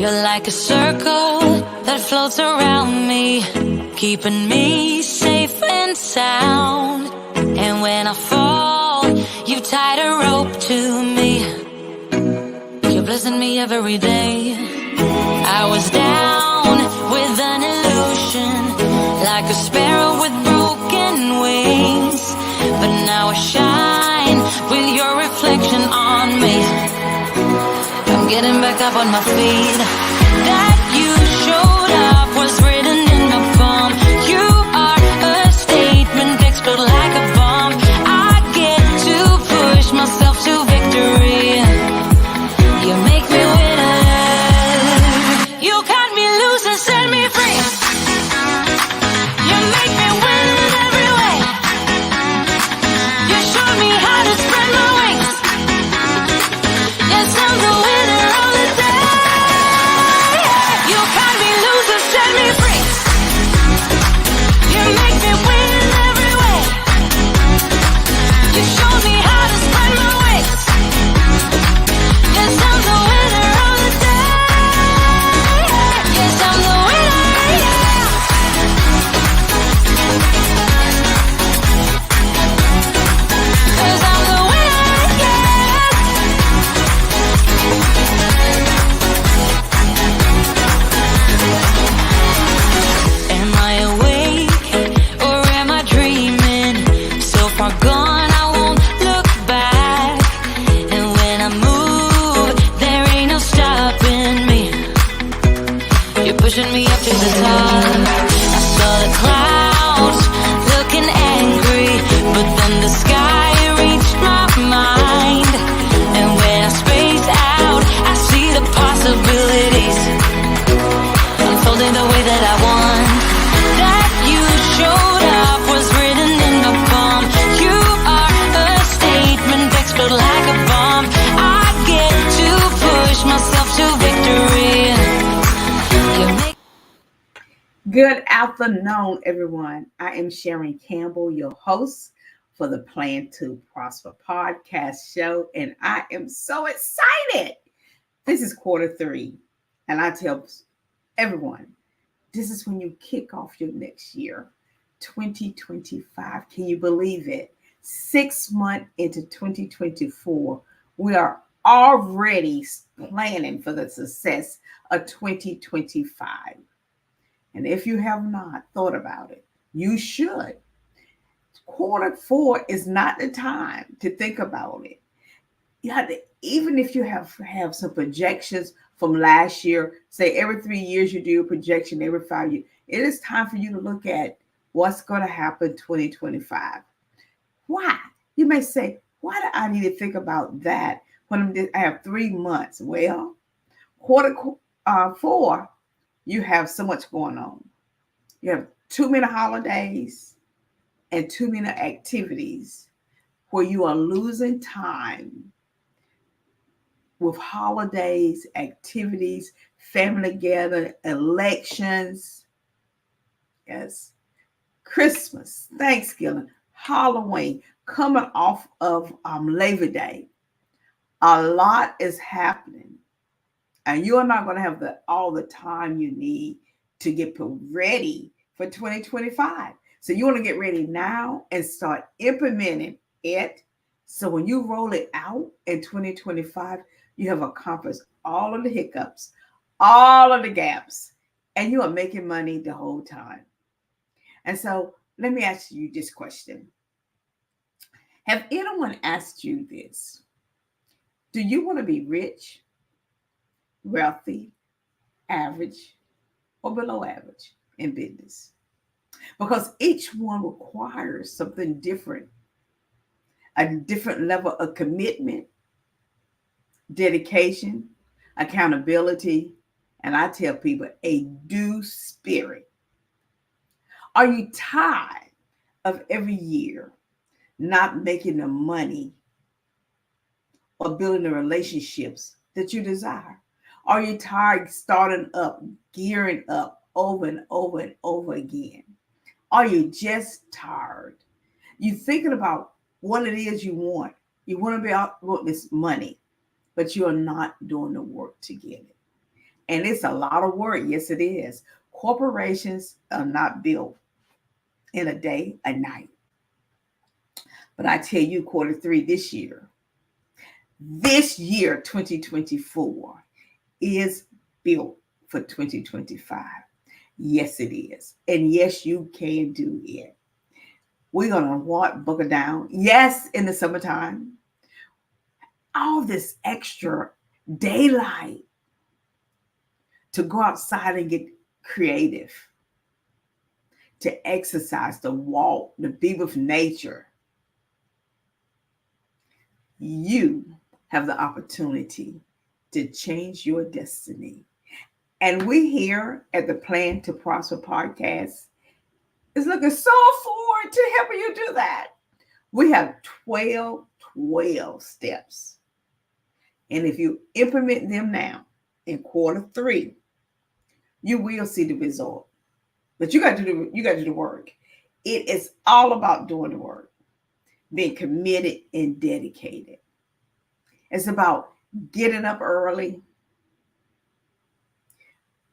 You're like a circle that floats around me, keeping me safe and sound. And when I fall, you tied a rope to me. You're blessing me every day. I was down with an illusion, like a sparrow with broken wings. But now I shine with your reflection on me. I'm getting back up on my feet. That you showed up was written in the palm. You are a statement, explode like a bomb. I get to push myself to victory. You make me winner. You cut me loose and set me free. You make me win in every way. You showed me how to spread my wings. Yes, I'm the winner of the day. You cut me loose and set me free. You make me win in every way. You showed me how to spread my wings. Yes, I'm the winner of the day. Yes, I'm the winner, yeah. 'Cause I'm the winner, yeah. Am I awake or am I dreaming? So far gone, I won't look back. And when I move, there ain't no stopping me. You're pushing me up to the top. I saw the clouds looking angry, but then the sky reached my mind. And when I space out, I see the possibilities unfolding the way that I want. That you showed up was written in the palm. You are a statement, explode like a bomb. I get to push myself to victory. You make Good afternoon, everyone. I am Sharon Campbell, your host for the Plan to Prosper podcast show, and I am so excited. This is quarter 3, and I tell everyone, this is when you kick off your next year, 2025. Can you believe it? 6 months into 2024, we are already planning for the success of 2025. And if you have not thought about it, you should. Quarter 4 is not the time to think about it. You have to, even if you have some projections from last year, say every 3 years you do a projection, every 5 years, it is time for you to look at what's going to happen 2025. Why? You may say, why do I need to think about that when I have 3 months? Well, quarter 4, you have so much going on. You have too many holidays and too many activities where you are losing time with holidays, activities, family gathering, elections, yes, Christmas, Thanksgiving, Halloween, coming off of Labor Day. A lot is happening, and you're not going to have all the time you need to get ready for 2025. So you want to get ready now and start implementing it. So when you roll it out in 2025, you have accomplished all of the hiccups, all of the gaps, and you are making money the whole time. And so let me ask you this question. Have anyone asked you this? Do you want to be rich, wealthy, average, or below average in business? Because each one requires something different, a different level of commitment, dedication, accountability, and I tell people a due spirit. Are you tired of every year not making the money or building the relationships that you desire? Are you tired starting up, gearing up over and over and over again? Are you just tired? You thinking about what it is you want. You want to be out with this money, but you are not doing the work to get it. And it's a lot of work. Yes, it is. Corporations are not built in a day, a night. But I tell you, Q3 this year, 2024, is built for 2025. Yes, it is. And yes, you can do it. We're going to what? Buckle down. Yes, in the summertime. All this extra daylight to go outside and get creative, to exercise, to walk, to be with nature. You have the opportunity to change your destiny. And we here at the Plan to Prosper podcast is looking so forward to helping you do that. We have 12 steps. And if you implement them now in Q3, you will see the result. But you got to do the work. It is all about doing the work, being committed and dedicated. It's about getting up early,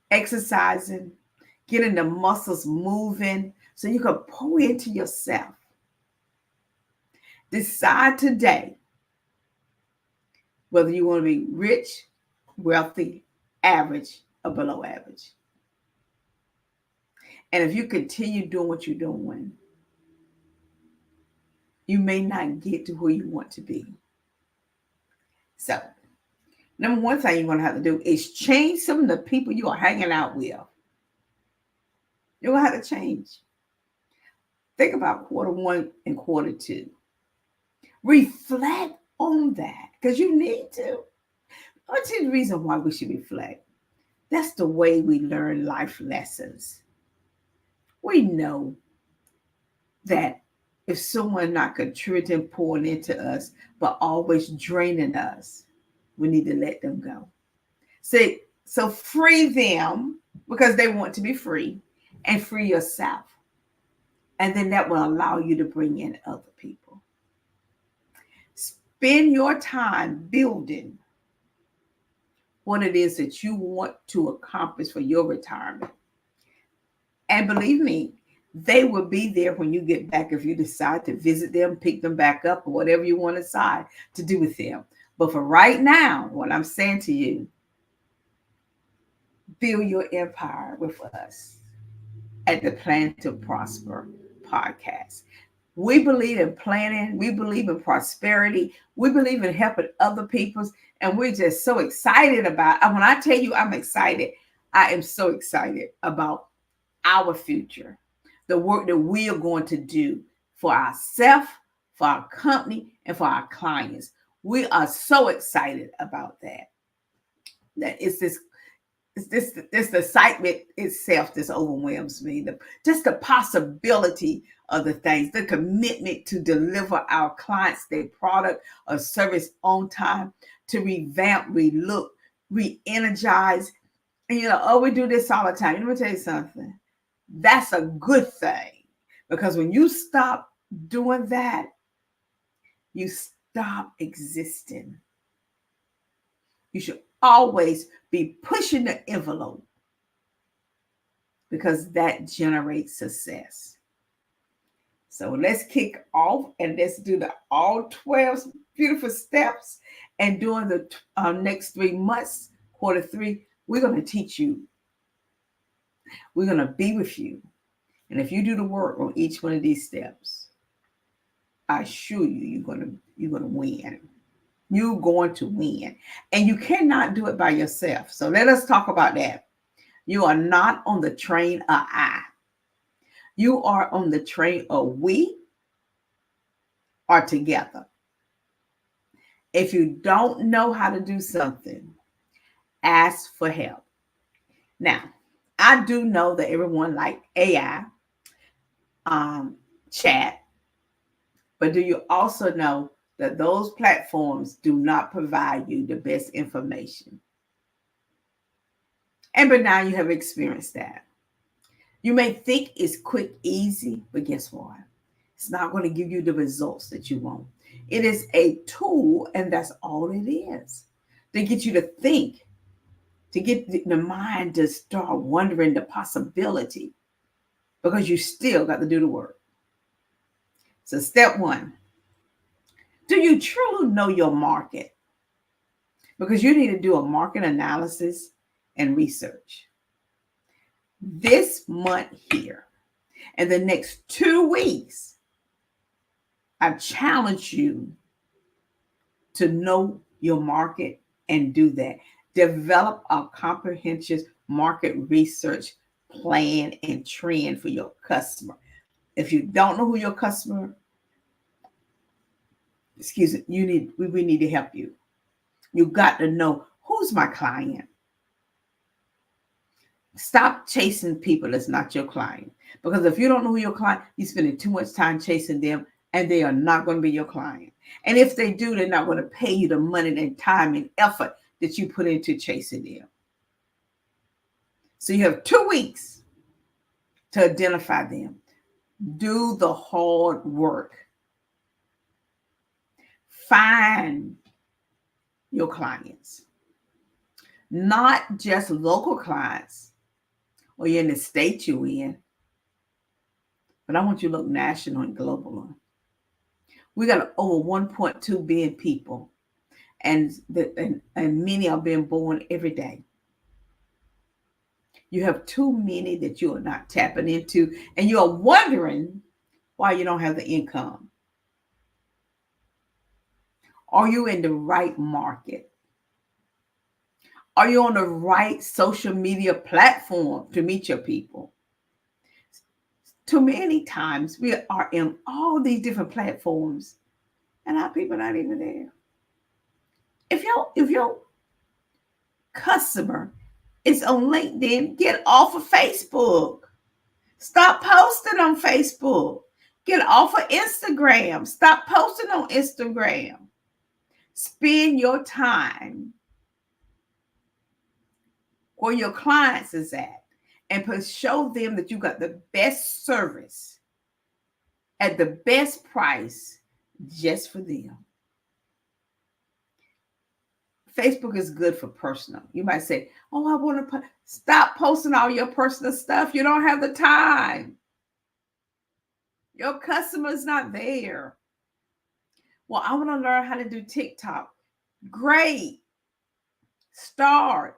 exercising, getting the muscles moving so you can pour into yourself. Decide today whether you want to be rich, wealthy, average, or below average. And if you continue doing what you're doing, you may not get to where you want to be. So, number one thing you're going to have to do is change some of the people you are hanging out with. You're going to have to change. Think about Q1 and Q2. Reflect on that because you need to. I'll tell you the reason why we should reflect. That's the way we learn life lessons. We know that if someone not contributing, pouring into us, but always draining us, we need to let them go. So free them because they want to be free, and free yourself. And then that will allow you to bring in other people. Spend your time building what it is that you want to accomplish for your retirement. And believe me, they will be there when you get back if you decide to visit them, pick them back up, or whatever you want to decide to do with them. But for right now, what I'm saying to you, build your empire with us at the Plan to Prosper podcast. We believe in planning. We believe in prosperity. We believe in helping other people. And we're just so excited about it. When I tell you I'm excited, I am so excited about our future, the work that we are going to do for ourselves, for our company, and for our clients. We are so excited about that. That it's this excitement itself that overwhelms me. Just the possibility of the things, the commitment to deliver our clients their product or service on time, to revamp, relook, re-energize. And we do this all the time. Let me tell you something. That's a good thing, because when you stop doing that, you stop existing. You should always be pushing the envelope, because that generates success. So let's kick off and let's do all 12 beautiful steps. And during the next 3 months, Q3, we're going to teach you. We're going to be with you. And if you do the work on each one of these steps, I assure you, you're going to win. You're going to win. And you cannot do it by yourself. So let us talk about that. You are not on the train of I. You are on the train of we are together. If you don't know how to do something, ask for help. Now, I do know that everyone likes AI, chat, but do you also know that those platforms do not provide you the best information? But now you have experienced that. You may think it's quick, easy, but guess what? It's not going to give you the results that you want. It is a tool, and that's all it is, to get you to think to get the mind to start wondering the possibility, because you still got to do the work. So step one, do you truly know your market? Because you need to do a market analysis and research. This month here and the next 2 weeks, I challenge you to know your market and do that. Develop a comprehensive market research plan and trend for your customer. If you don't know who your customer, we need to help you. You got to know, who's my client. Stop chasing people that's not your client. Because if you don't know who your client, you're spending too much time chasing them, and they are not going to be your client. And if they do, they're not going to pay you the money and time and effort that you put into chasing them. So you have 2 weeks to identify them. Do the hard work. Find your clients, not just local clients or you're in the state you're in, but I want you to look national and global. We got over 1.2 billion people, and many are being born every day. You have too many that you are not tapping into, and you are wondering why you don't have the income. Are you in the right market? Are you on the right social media platform to meet your people? Too many times we are in all these different platforms and our people are not even there. If your customer is on LinkedIn, get off of Facebook. Stop posting on Facebook. Get off of Instagram. Stop posting on Instagram. Spend your time where your clients is at and show them that you got the best service at the best price just for them. Facebook is good for personal. You might say, oh, I want to stop posting all your personal stuff. You don't have the time. Your customer's not there. Well, I want to learn how to do TikTok. Great. Start.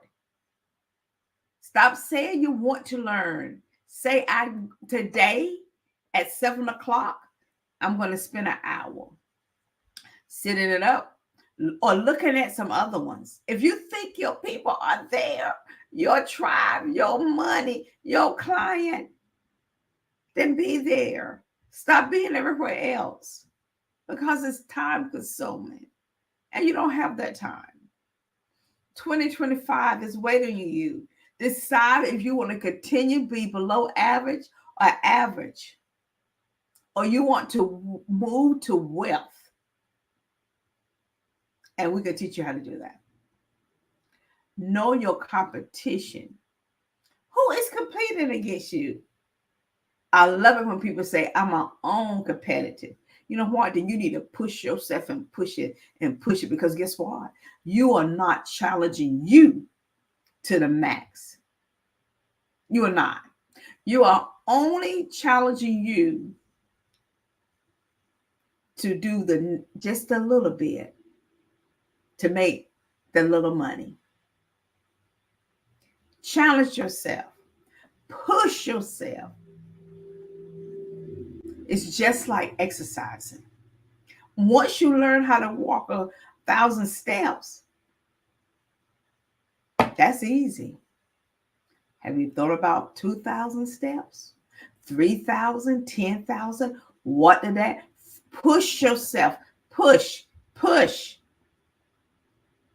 Stop saying you want to learn. Say, today at 7 o'clock, I'm going to spend an hour setting it up or looking at some other ones. If you think your people are there, your tribe, your money, your client, then be there. Stop being everywhere else, because it's time consuming and you don't have that time. 2025 is waiting on you. Decide if you want to continue to be below average or average, or you want to move to wealth. And we can teach you how to do that. Know your competition. Who is competing against you? I love it when people say, I'm my own competitive. You know what? Then you need to push yourself and push it, because guess what? You are not challenging you to the max. You are not. You are only challenging you to do just a little bit to make the little money. Challenge yourself. Push yourself. It's just like exercising. Once you learn how to walk 1,000 steps, that's easy. Have you thought about 2,000 steps? 3,000, 10,000? What did that? Push yourself. Push.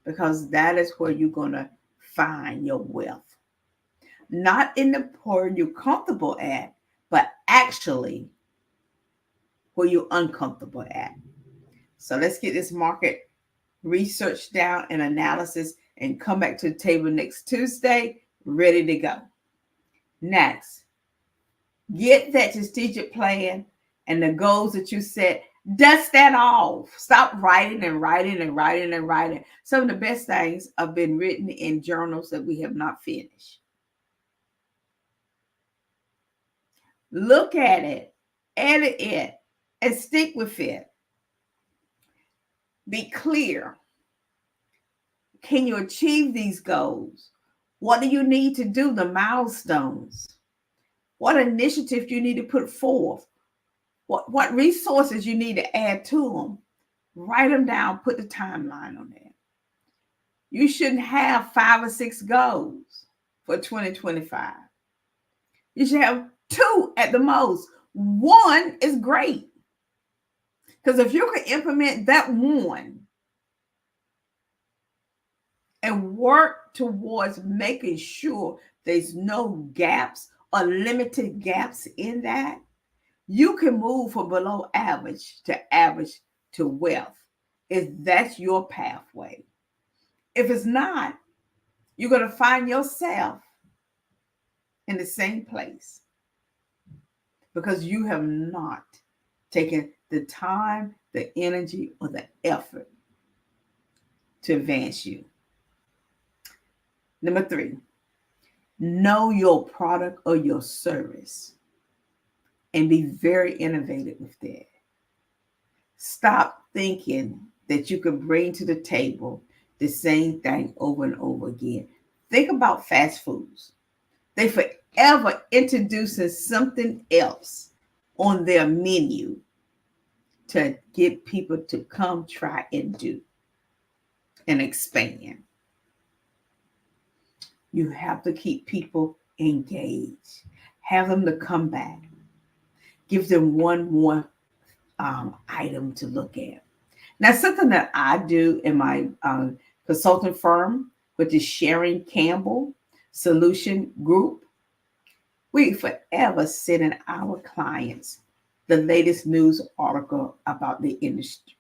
Because that is where you're going to find your wealth. Not in the part you're comfortable at, but actually where you're uncomfortable at. So let's get this market research down and analysis and come back to the table next Tuesday, ready to go. Next, get that strategic plan and the goals that you set Dust that off. Stop writing and writing and writing and writing. Some of the best things have been written in journals that we have not finished. Look at it, edit it, and stick with it. Be clear. Can you achieve these goals? What do you need to do? The milestones. What initiative you need to put forth? What resources you need to add to them? Write them down. Put the timeline on there. You shouldn't have 5 or 6 goals for 2025. You should have 2 at the most. 1 is great. Because if you can implement that 1 and work towards making sure there's no gaps or limited gaps in that, you can move from below average to wealth if that's your pathway. If it's not, you're going to find yourself in the same place because you have not taken the time, the energy, or the effort to advance you. Number 3, know your product or your service and be very innovative with that. Stop thinking that you can bring to the table the same thing over and over again. Think about fast foods. They forever introducing something else on their menu to get people to come try and do and expand. You have to keep people engaged. Have them to come back. Give them one more item to look at. Now, something that I do in my consulting firm, which is Sharon Campbell Solution Group, we forever send in our clients the latest news article about the industry,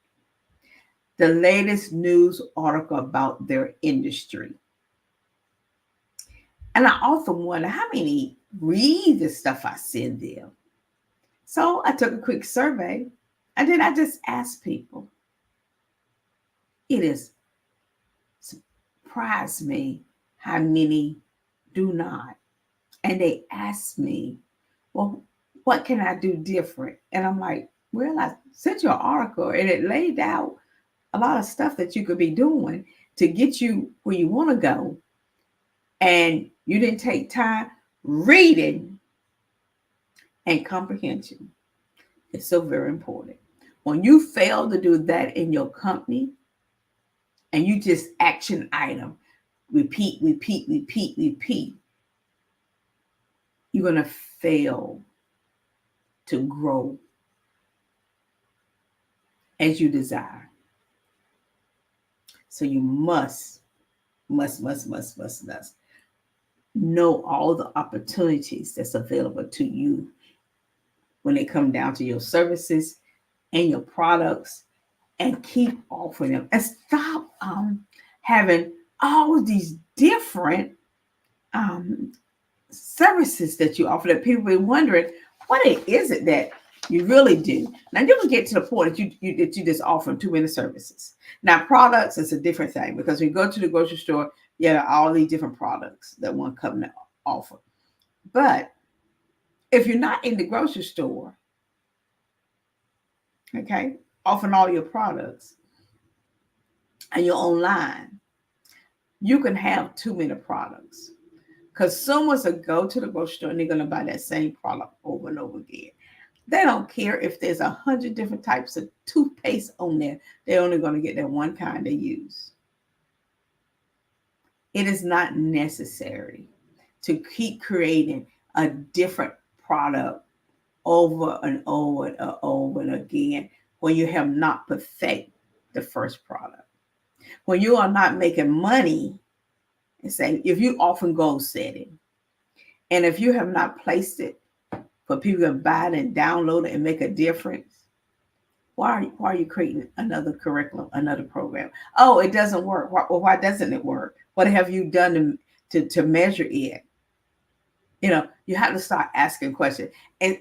the latest news article about their industry. And I often wonder how many read the stuff I send them. So I took a quick survey and then I just asked people. It has surprised me how many do not. And they asked me, well, what can I do different? And I'm like, well, I sent you an article and it laid out a lot of stuff that you could be doing to get you where you want to go. And you didn't take time reading and comprehension. It's so very important. When you fail to do that in your company and you just action item, repeat, you're going to fail to grow as you desire. So you must know all the opportunities that's available to you when it comes down to your services and your products, and keep offering them and stop having all these different services that you offer that people be wondering what is it that you really do. Now you will get to the point that you just offer too many services. Now products is a different thing because when you go to the grocery store, all these different products that one company offer. But if you're not in the grocery store, okay, offering all your products and you're online, you can have too many products because someone's going to go to the grocery store and they're going to buy that same product over and over again. They don't care if there's 100 different types of toothpaste on there. They're only going to get that one kind they use. It is not necessary to keep creating a different product over and over and over and again when you have not perfected the first product. When you are not making money, and say, if you often goal setting, and if you have not placed it for people to buy it and download it and make a difference, why are you creating another curriculum, another program? Oh, it doesn't work. Why doesn't it work? What have you done to measure it? You have to start asking questions. And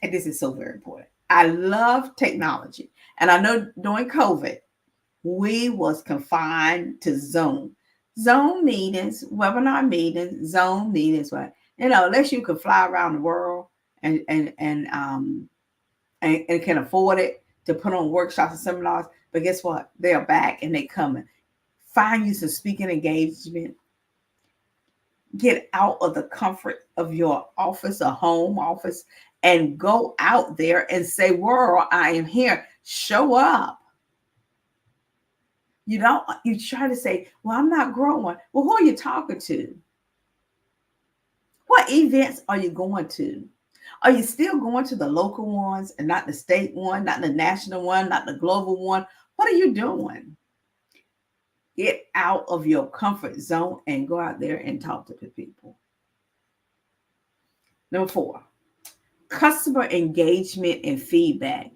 this is so very important. I love technology. And I know during COVID, we was confined to Zoom meetings, webinar meetings, Zoom meetings, right? Unless you could fly around the world and can afford it to put on workshops and seminars. But guess what? They are back and they coming. Find you some speaking engagement. Get out of the comfort of your office, a home office, and go out there and say, world, I am here. Show up. You try to say, well, I'm not growing. Well, who are you talking to? What events are you going to? Are you still going to the local ones and not the state one, not the national one, not the global one? What are you doing? Get out of your comfort zone and go out there and talk to the people. Number 4, customer engagement and feedback.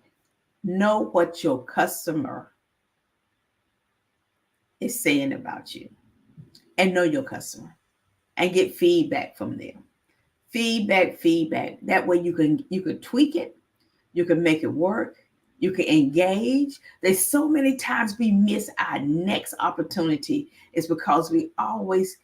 Know what your customer is saying about you, and know your customer and get feedback from them. Feedback. That way you can tweak it, you can make it work, you can engage. There's so many times we miss our next opportunity. It's because we always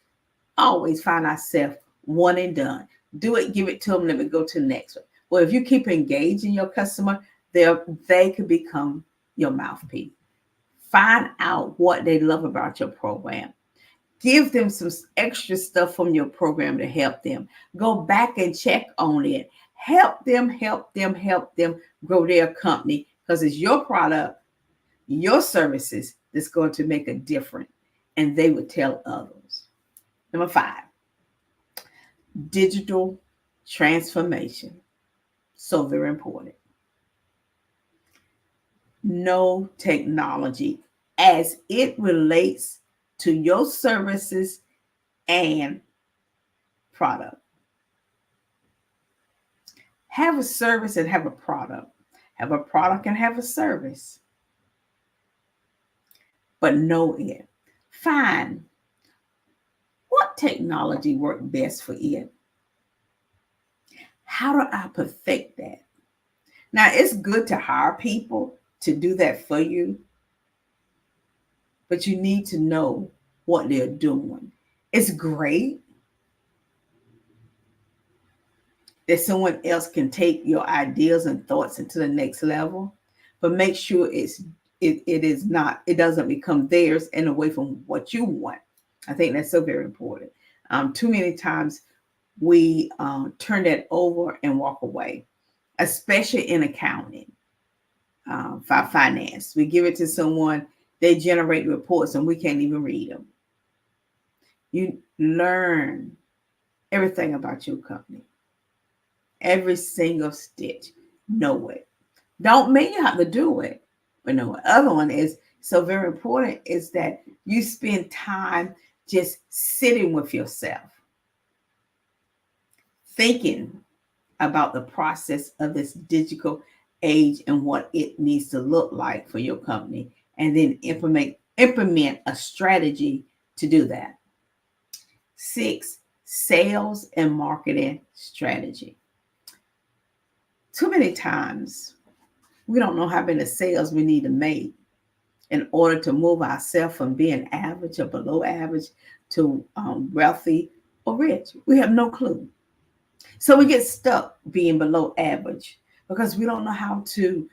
find ourselves one and done. Do it, give it to them, let me go to the next one. Well, if you keep engaging your customer, they could become your mouthpiece. Find out what they love about your program. Give them some extra stuff from your program to help them. Go back and check on it. Help them grow their company, because it's your product, your services that's going to make a difference, and they would tell others. Number 5, digital transformation. So very important. Know technology as it relates to your services and product. Have a service and have a product. Have a product and have a service. But know it. Find what technology works best for it. How do I perfect that? Now, it's good to hire people to do that for you, but you need to know what they're doing. It's great that someone else can take your ideas and thoughts into the next level, but make sure it doesn't become theirs and away from what you want. I think that's so very important. Too many times we turn that over and walk away, especially in accounting, for finance. We give it to someone, they generate reports, and we can't even read them. You learn everything about your company, every single stitch. Know it. Don't mean you have to do it, but no. Other one is so very important is that you spend time just sitting with yourself, thinking about the process of this digital age and what it needs to look like for your company, and then implement a strategy to do that. 6, sales and marketing strategy. Too many times we don't know how many sales we need to make in order to move ourselves from being average or below average to wealthy or rich. We have no clue. So we get stuck being below average because we don't know how to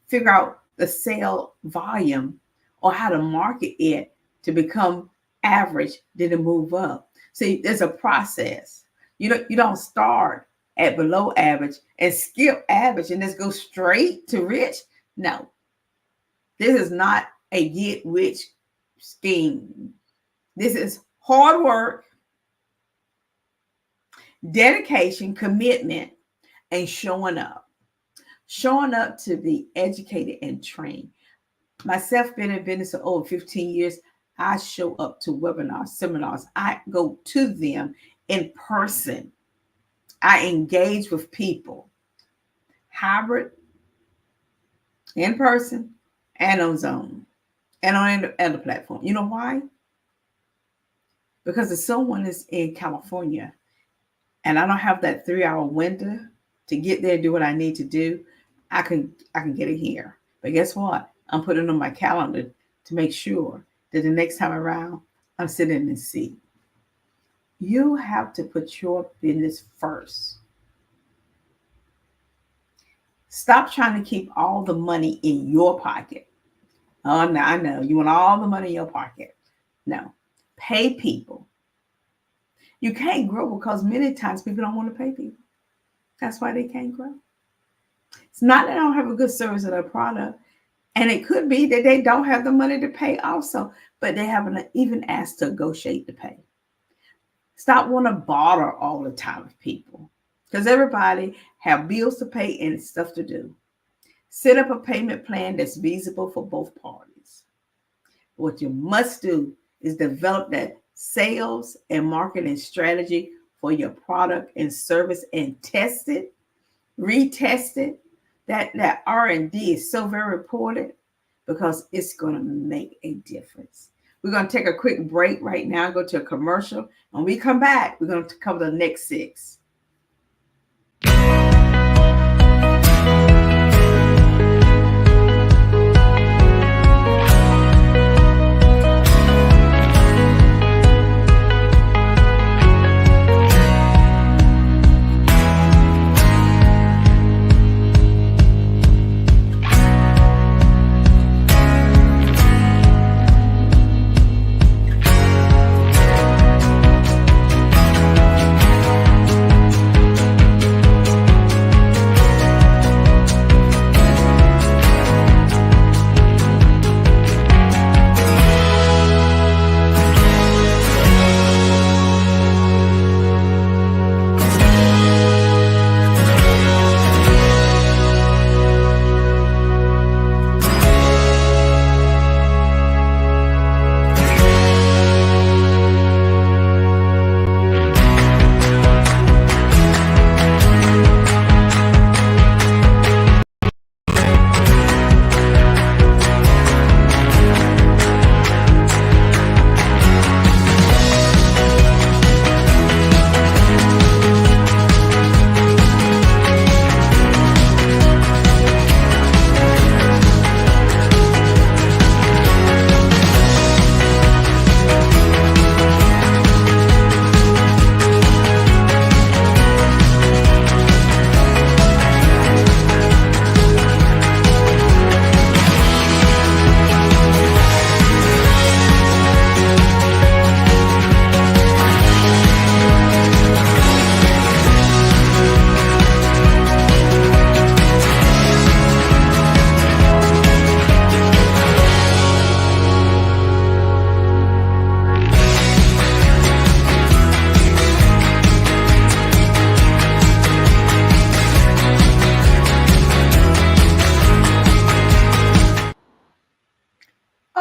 figure out the sale volume or how to market it to become average, then to move up. See, there's a process. You don't start at below average and skip average and just go straight to rich. No, this is not a get rich scheme. This is hard work, dedication, commitment, and showing up. Showing up to be educated and trained. Myself, been in business for over 15 years. I show up to webinars, seminars. I go to them in person. I engage with people, hybrid, in person, and on Zoom, and on other platform. You know why? Because if someone is in California and I don't have that 3-hour window to get there and do what I need to do, I can get it here. But guess what? I'm putting it on my calendar to make sure that the next time around I'm sitting in the seat. You have to put your business first. Stop trying to keep all the money in your pocket. Oh, no, I know. You want all the money in your pocket. No. Pay people. You can't grow because many times people don't want to pay people. That's why they can't grow. It's not that they don't have a good service or a product. And it could be that they don't have the money to pay also, but they haven't even asked to negotiate to pay. Stop wanting to barter all the time with people because everybody have bills to pay and stuff to do. Set up a payment plan that's feasible for both parties. What you must do is develop that sales and marketing strategy for your product and service and test it, retest it. That R&D is so very important because it's going to make a difference. We're going to take a quick break right now, go to a commercial. When we come back, we're going to cover the next 6.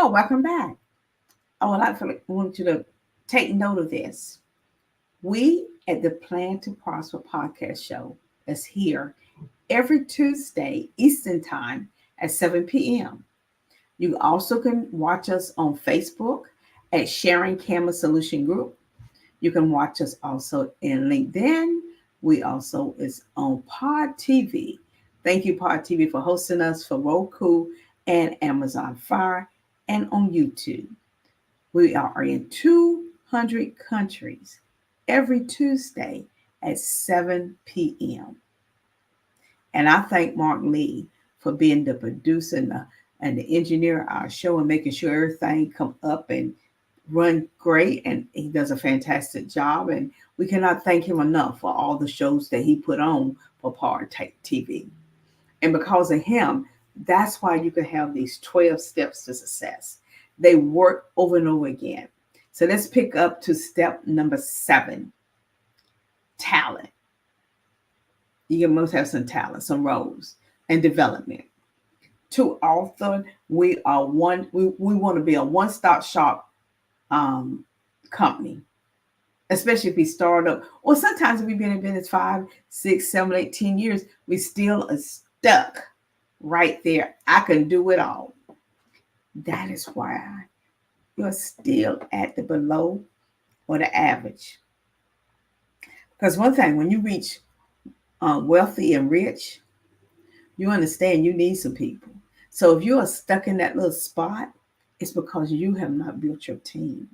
Oh, welcome back. Want you to take note of this. We at the Plan to Prosper podcast show is here every Tuesday Eastern Time at 7 p.m. You also can watch us on Facebook at Sharing Camera Solution Group. You can watch us also in LinkedIn. We also is on Pod TV. Thank you, Pod TV, for hosting us for Roku and Amazon Fire and on YouTube. We are in 200 countries every Tuesday at 7 p.m. And I thank Mark Lee for being the producer and the engineer of our show and making sure everything come up and run great. And he does a fantastic job. And we cannot thank him enough for all the shows that he put on for Pod TV. And because of him, that's why you can have these 12 steps to success. They work over and over again. So let's pick up to step number 7, talent. You must have some talent, some roles, and development. To author, we want to be a one-stop shop company, especially if we start up, or sometimes if we've been in business 5, 6, 7, 8, 10 years, we still are stuck right there. I can do it all. That is why you're still at the below or the average. Because one thing, when you reach wealthy and rich, You understand you need some people. So if you are stuck in that little spot, it's because you have not built your team.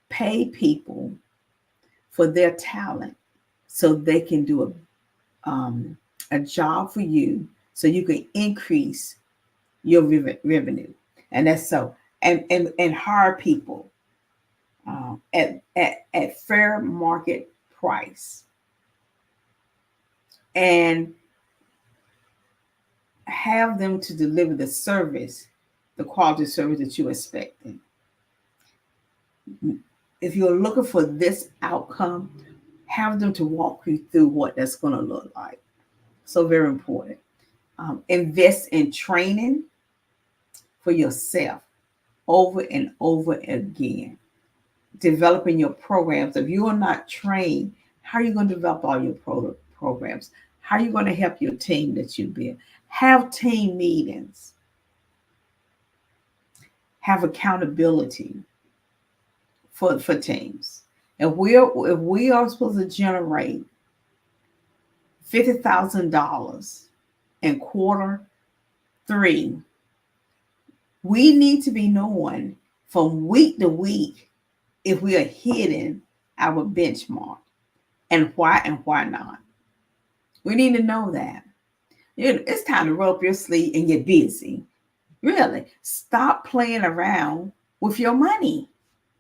Pay people for their talent so they can do a job for you so you can increase your revenue. And that's so. And hire people at fair market price and have them to deliver the service, the quality service that you're expecting. If you're looking for this outcome, have them to walk you through what that's going to look like. So very important. Invest in training for yourself over and over again. Developing your programs. If you are not trained, how are you going to develop all your programs? How are you going to help your team that you build? Have team meetings. Have accountability for teams. If we are supposed to generate $50,000 in Q3, we need to be knowing from week to week if we are hitting our benchmark and why not. We need to know that. It's time to roll up your sleeve and get busy. Really, stop playing around with your money.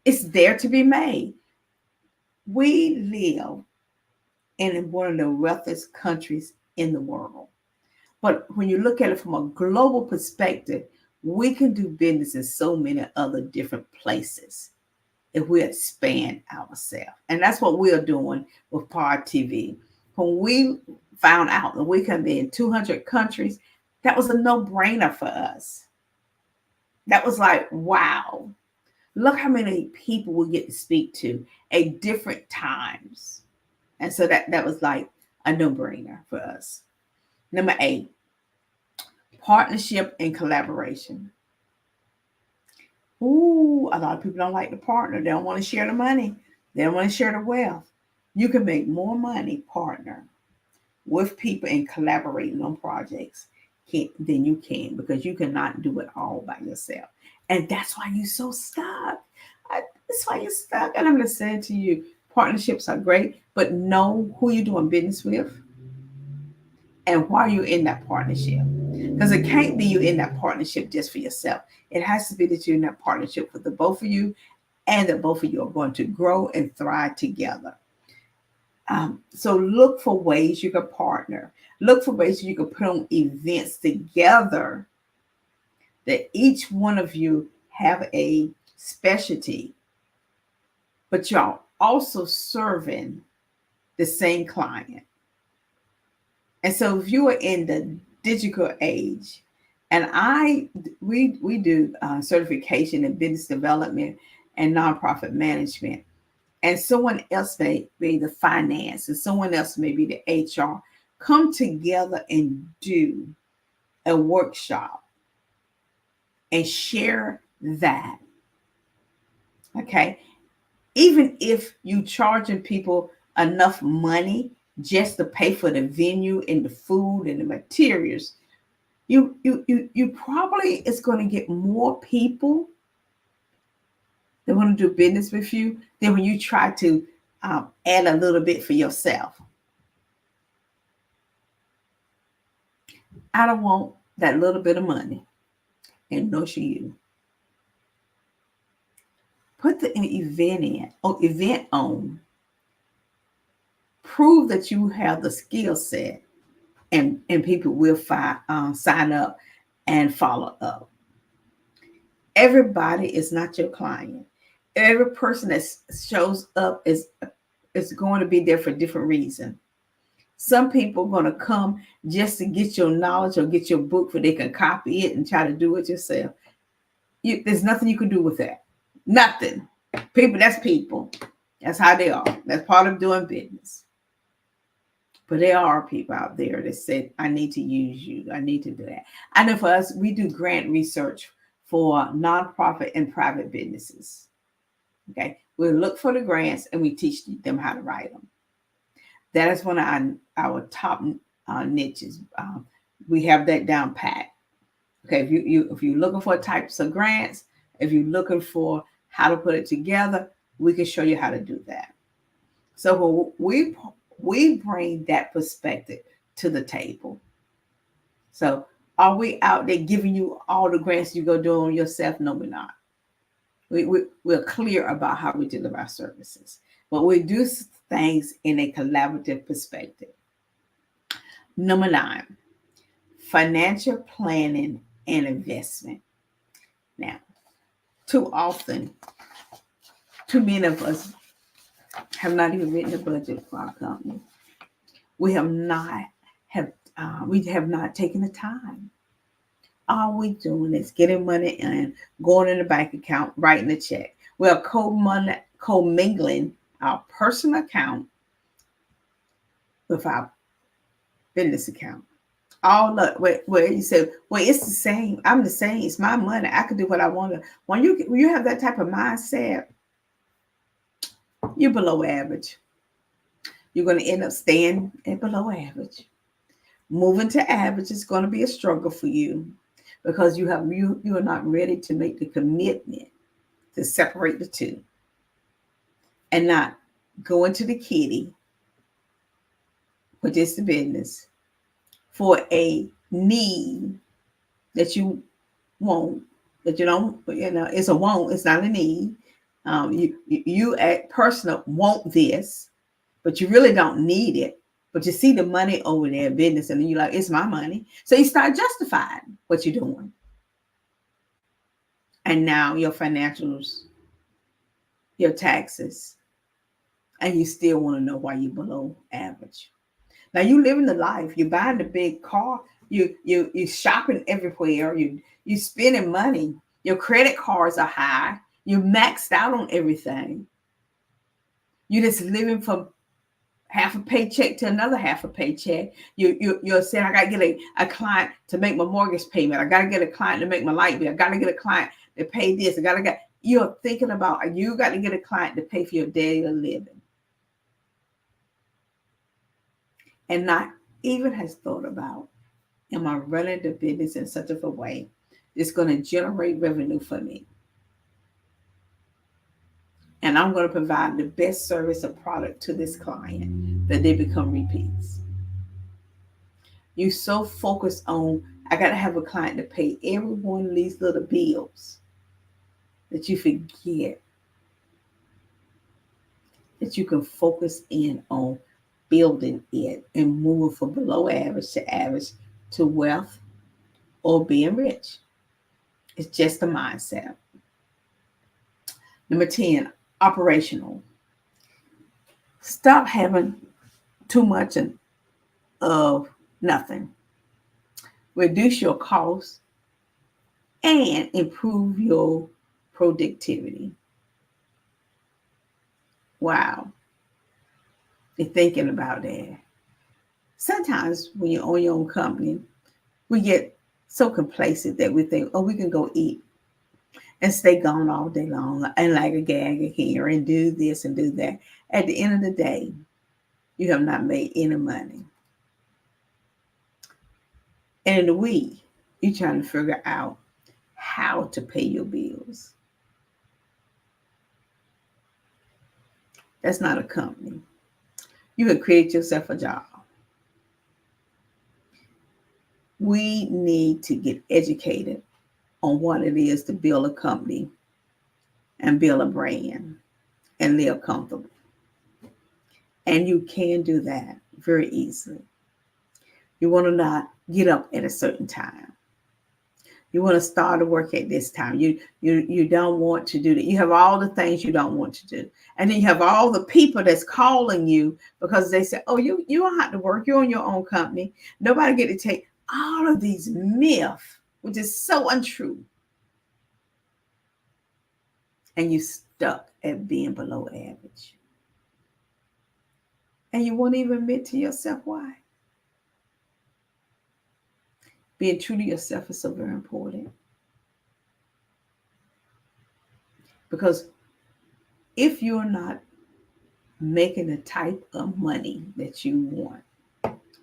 It's there to be made. We live in one of the wealthiest countries in the world. But when you look at it from a global perspective, we can do business in so many other different places if we expand ourselves. And that's what we are doing with Pod TV. When we found out that we can be in 200 countries, that was a no-brainer for us. That was like, wow, look how many people we get to speak to at different times. And so that was like a no-brainer for us. Number 8, partnership and collaboration. Ooh, a lot of people don't like to partner. They don't want to share the money. They don't want to share the wealth. You can make more money partner with people and collaborating on projects than you can, because you cannot do it all by yourself. And that's why you're so stuck. That's why you're stuck. And I'm going to say to you, partnerships are great, but know who you're doing business with and why you're in that partnership. Because it can't be you in that partnership just for yourself. It has to be that you're in that partnership with the both of you, and that both of you are going to grow and thrive together. So look for ways you can partner. Look for ways you can put on events together that each one of you have a specialty, but y'all also serving the same client. And so if you are in the digital age, and we do certification in business development and nonprofit management, and someone else may be the finance, and someone else may be the HR, come together and do a workshop and share that. Okay. Even if you charging people enough money just to pay for the venue and the food and the materials, you probably is going to get more people that want to do business with you than when you try to add a little bit for yourself. I don't want that little bit of money, and no should you. Put the event on. Prove that you have the skill set, and people will sign up and follow up. Everybody is not your client. Every person that shows up is going to be there for a different reason. Some people are going to come just to get your knowledge or get your book where they can copy it and try to do it yourself. There's nothing you can do with that. Nothing. People, that's people. That's how they are. That's part of doing business. But there are people out there that said, I need to use you. I need to do that. I know for us, we do grant research for nonprofit and private businesses. Okay. We look for the grants and we teach them how to write them. That is one of our top niches. We have that down pat. Okay, if you're looking for types of grants, if you're looking for how to put it together, we can show you how to do that. So we bring that perspective to the table. So are we out there giving you all the grants you go do on yourself? No, we're not. We're clear about how we deliver our services, but we do things in a collaborative perspective. Number 9, financial planning and investment. Now, too often, too many of us have not even written a budget for our company. We have not taken the time. All we doing is getting money in, going in the bank account, writing a check. We are co-mingling our personal account with our business account. All where you say, well, it's the same. I'm the same. It's my money. I can do what I want to. When you have that type of mindset, you're below average. You're going to end up staying at below average. Moving to average is going to be a struggle for you because you are not ready to make the commitment to separate the two and not go into the kitty, which is the business, for a need that you want, that you don't, it's a want, it's not a need. You at personal want this, but you really don't need it. But you see the money over there, business, and you're like, it's my money. So you start justifying what you're doing. And now your financials, your taxes, and you still want to know why you're below average. Now you living the life. You're buying the big car. You're shopping everywhere. You spending money. Your credit cards are high. You're maxed out on everything. You're just living from half a paycheck to another half a paycheck. You're saying, I got to get a client to make my mortgage payment. I got to get a client to make my light bill. I got to get a client to pay this. You're thinking about, you got to get a client to pay for your daily living. And not even has thought about, am I running the business in such a way that's going to generate revenue for me? And I'm going to provide the best service or product to this client that they become repeats. You so focused on, I got to have a client to pay every one of these little bills that you forget that you can focus in on building it and moving from below average to wealth or being rich. It's just a mindset. Number 10, operational. Stop having too much of nothing. Reduce your costs and improve your productivity. Wow. You're thinking about that. Sometimes when you own your own company, we get so complacent that we think, oh, we can go eat and stay gone all day long and like a gag here and do this and do that. At the end of the day, you have not made any money. And in the week, you're trying to figure out how to pay your bills. That's not a company. You can create yourself a job. We need to get educated on what it is to build a company and build a brand and live comfortable. And you can do that very easily. You want to not get up at a certain time. You want to start to work at this time. You don't want to do that. You have all the things you don't want to do. And then you have all the people that's calling you because they say, oh, you don't have to work. You're on your own company. Nobody get to take all of these myths, which is so untrue. And you're stuck at being below average. And you won't even admit to yourself why. Being true to yourself is so very important. Because if you're not making the type of money that you want,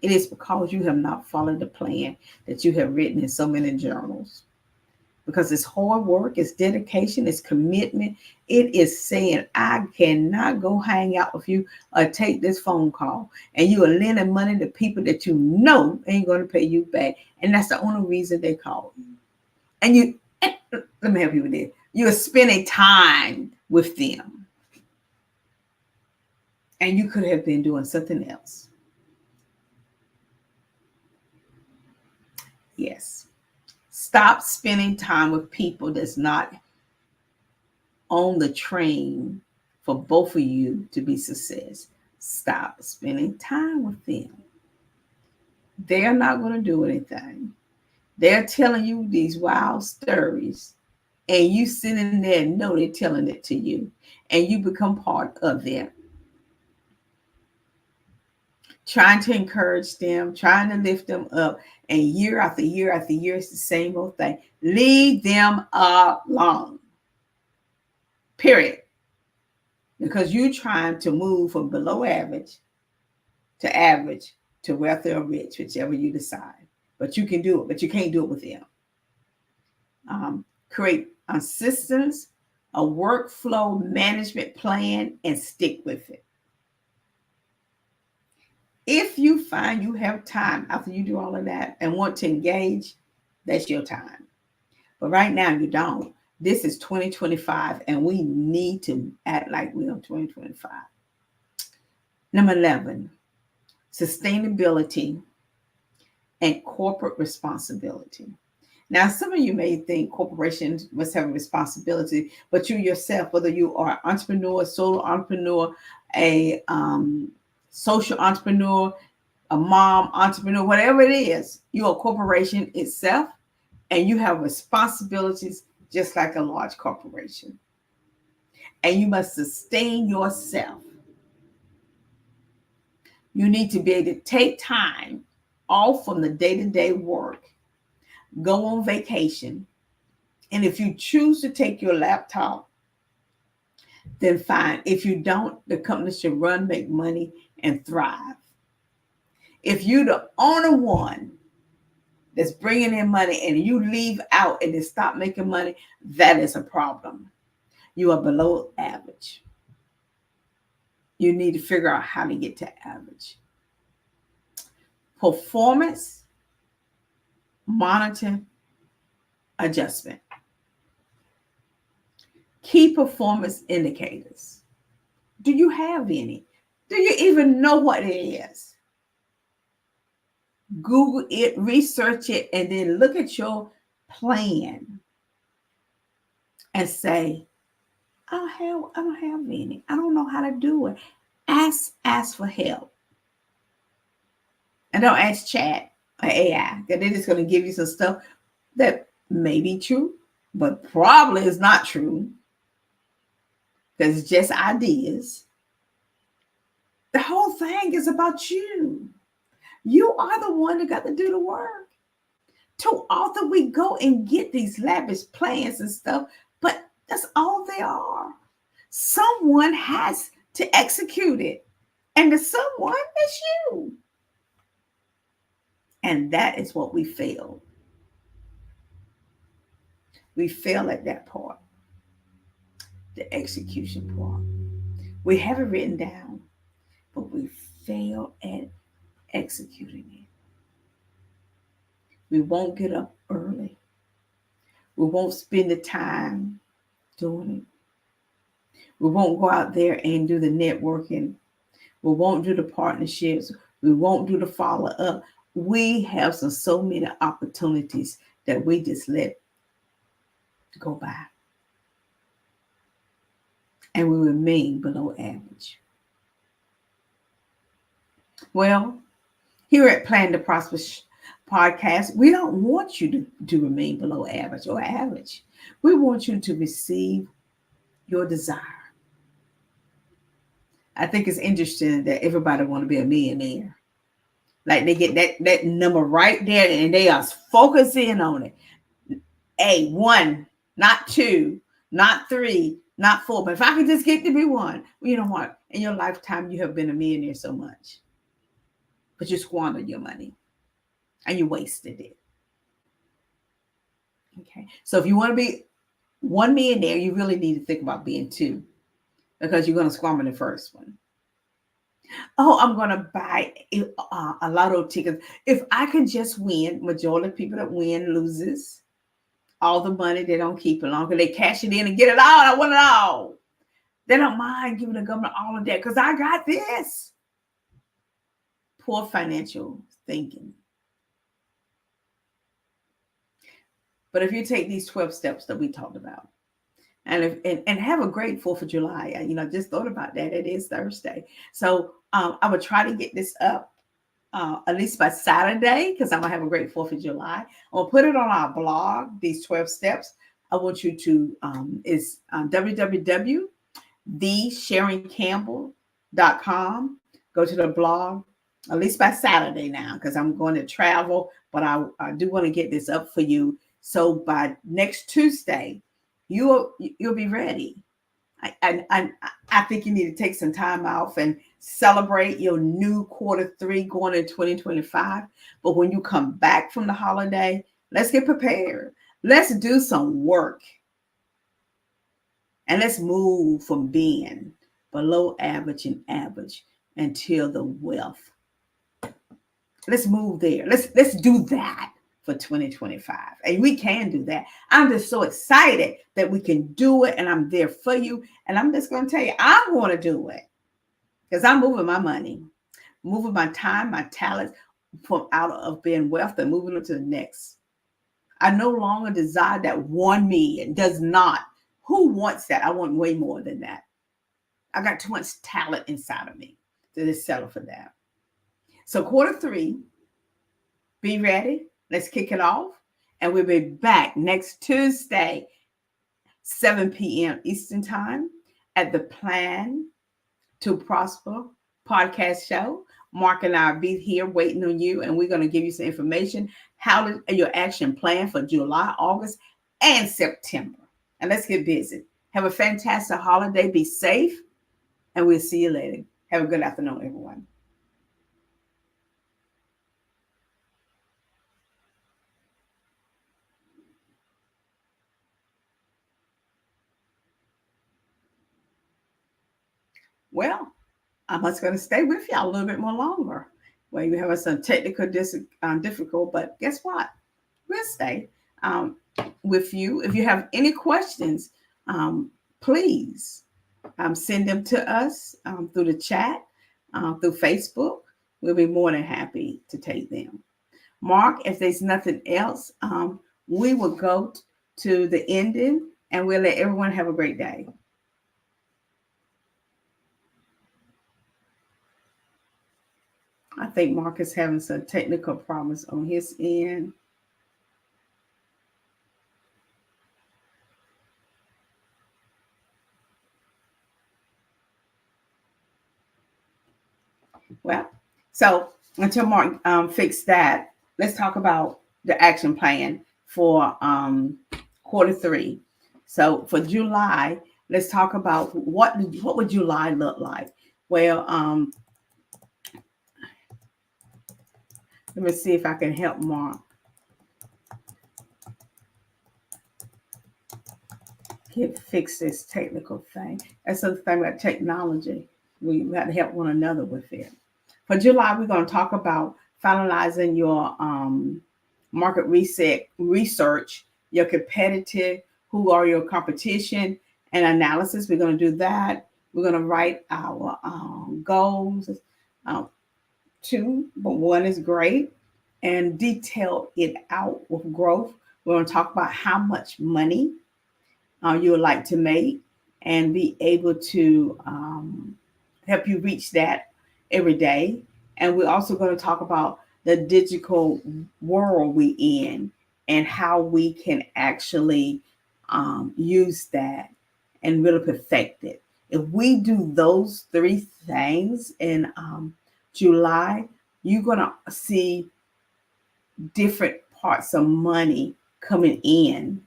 It is because you have not followed the plan that you have written in so many journals. Because it's hard work, it's dedication, it's commitment. It is saying, I cannot go hang out with you or take this phone call. And you are lending money to people that you know ain't going to pay you back. And that's the only reason they call you. And let me help you with this. You're spending time with them. And you could have been doing something else. Yes. Stop spending time with people that's not on the train for both of you to be success. Stop spending time with them. They're not going to do anything. They're telling you these wild stories, and you sitting there and know they're telling it to you, and you become part of them. Trying to encourage them, trying to lift them up, and year after year after year, it's the same old thing. Leave them alone. Period. Because you're trying to move from below average to wealthy or rich, whichever you decide. But you can do it, but you can't do it with them. Create a systems, a workflow management plan, and stick with it. If you find you have time after you do all of that and want to engage, that's your time. But right now you don't. This is 2025, and we need to act like we're in 2025. Number 11, sustainability and corporate responsibility. Now, some of you may think corporations must have a responsibility, but you yourself, whether you are an entrepreneur, solo entrepreneur, a social entrepreneur, a mom entrepreneur, whatever it is, you're a corporation itself, and you have responsibilities just like a large corporation. And you must sustain yourself. You need to be able to take time off from the day-to-day work, go on vacation, and if you choose to take your laptop, then fine. If you don't, the company should run, make money, and thrive. If you're the only one that's bringing in money and you leave out and then stop making money, that is a problem. You are below average. You need to figure out how to get to average. Performance, monitor, adjustment. Key performance indicators. Do you have any? Do you even know what it is? Google it, research it, and then look at your plan and say, I don't have any. I don't know how to do it. Ask for help. And don't ask chat or AI, because they're just going to give you some stuff that may be true, but probably is not true, because it's just ideas. The whole thing is about you. You are the one that got to do the work. Too often we go and get these lavish plans and stuff, but that's all they are. Someone has to execute it, and the someone is you. And that is what we fail. We fail at that part, the execution part. We have it written down, but we fail at executing it. We won't get up early. We won't spend the time doing it. We won't go out there and do the networking. We won't do the partnerships. We won't do the follow-up. We have so many opportunities that we just let go by. And we remain below average. Well, here at Plan to Prosper podcast, we don't want you to remain below average or average. We want you to receive your desire. I think it's interesting that everybody want to be a millionaire. Like they get that number right there and they are focusing on it. 1, not 2, not 3, not 4. But if I could just get to be 1, well, you know what? In your lifetime, you have been a millionaire so much. but you squandered your money and you wasted it. Okay. So if you want to be one millionaire, you really need to think about being two, because you're going to squander the first one. Oh, I'm going to buy a lotto ticket. If I can just win, majority of people that win loses all the money. They don't keep it long because they cash it in and get it all. I want it all. They don't mind giving the government all of that because I got this. Poor financial thinking. But if you take these 12 steps that we talked about, and have a great 4th of July. Just thought about that. It is Thursday. So I would try to get this up at least by Saturday, because I'm going to have a great 4th of July. I'll put it on our blog, these 12 steps. I want you to, it's www.thesharoncampbell.com. Go to the blog, at least by Saturday now, because I'm going to travel, but I do want to get this up for you. So by next Tuesday, you'll be ready. I think you need to take some time off and celebrate your new Q3 going into 2025. But when you come back from the holiday, let's get prepared. Let's do some work. And let's move from being below average and average until the wealth. Let's move there. Let's do that for 2025. And we can do that. I'm just so excited that we can do it, and I'm there for you. And I'm just going to tell you, I'm going to do it because I'm moving my money, moving my time, my talents from out of being wealth and moving it to the next. I no longer desire that 1 million. Does not. Who wants that? I want way more than that. I got too much talent inside of me to just settle for that. So Q3, be ready. Let's kick it off. And we'll be back next Tuesday, 7 p.m. Eastern Time at the Plan to Prosper podcast show. Mark and I will be here waiting on you, and we're going to give you some information, your action plan for July, August, and September. And let's get busy. Have a fantastic holiday. Be safe, and we'll see you later. Have a good afternoon, everyone. Well, I'm just going to stay with y'all a little bit more longer. Well, you have some technical difficult, but guess what? We'll stay with you. If you have any questions, please send them to us through the chat, through Facebook. We'll be more than happy to take them. Mark, if there's nothing else, we will go to the ending, and we'll let everyone have a great day. I think Mark is having some technical problems on his end. Well, so until Mark fix that, let's talk about the action plan for Q3. So for July, let's talk about what would July look like. Well, let me see if I can help Mark. Fix this technical thing. That's the thing about technology. We got to help one another with it. For July, we're going to talk about finalizing your market research, your competitive, who are your competition, and analysis. We're going to do that. We're going to write our goals. 2, but 1 is great, and detail it out with growth. We're going to talk about how much money you would like to make and be able to help you reach that every day. And we're also going to talk about the digital world we in and how we can actually use that and really perfect it. If we do those 3 things in July, you're going to see different parts of money coming in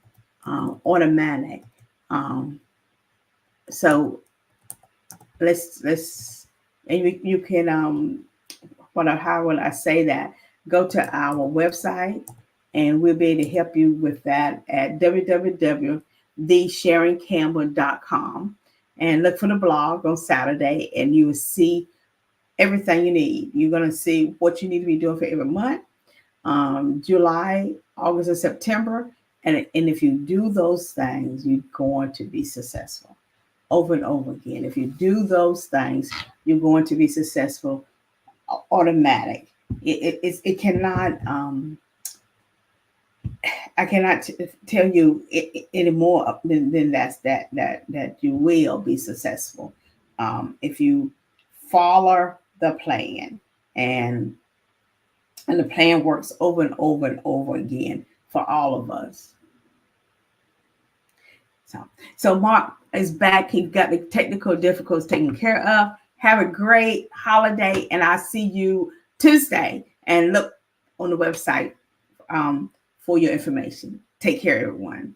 automatic. So let's and you can how will I say that? Go to our website and we'll be able to help you with that at www.thesharoncampbell.com, and look for the blog on Saturday and you will see everything you need. You're going to see what you need to be doing for every month, July, August, and September. And if you do those things, you're going to be successful over and over again. If you do those things, you're going to be successful automatic. It cannot, I cannot tell you any more than that you will be successful if you follow the plan, and the plan works over and over and over again for all of us. So Mark is back. He got the technical difficulties taken care of. Have a great holiday, and I'll see you Tuesday. And look on the website for your information. Take care, everyone.